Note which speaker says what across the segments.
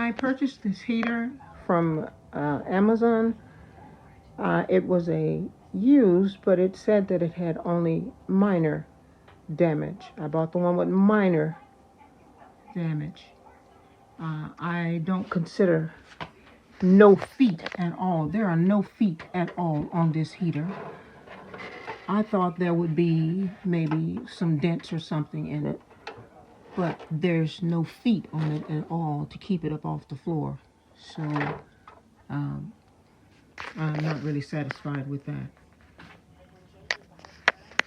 Speaker 1: I purchased this heater from Amazon. It was a used, but it said that it had only minor damage. I bought the one with minor damage. I don't consider no feet at all. There are no feet at all on this heater. I thought there would be maybe some dents or something in it, but there's no feet on it at all to keep it up off the floor. So I'm not really satisfied with that.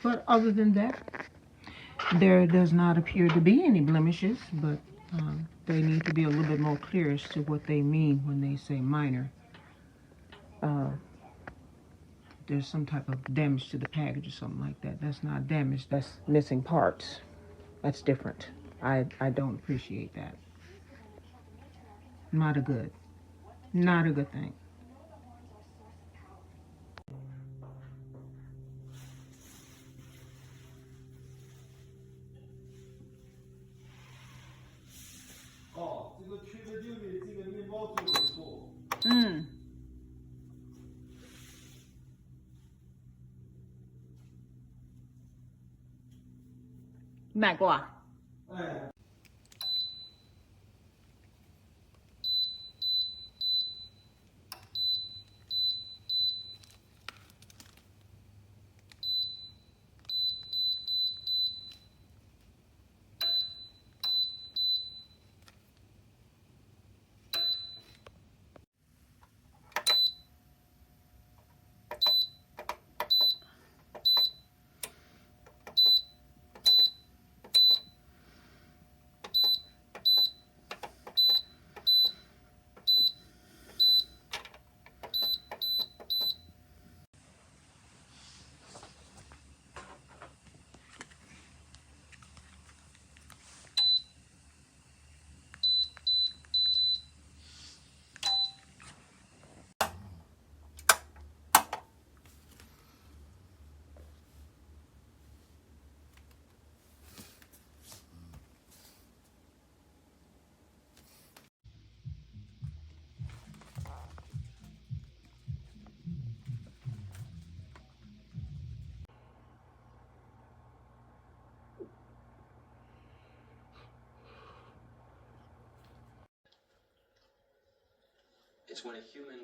Speaker 1: But other than that, there does not appear to be any blemishes, but they need to be a little bit more clear as to what they mean when they say minor. There's some type of damage to the package or something like that. That's not damage, that's missing parts. That's different. I don't appreciate that. Not a good thing. Mm. 买过啊？It's
Speaker 2: when a human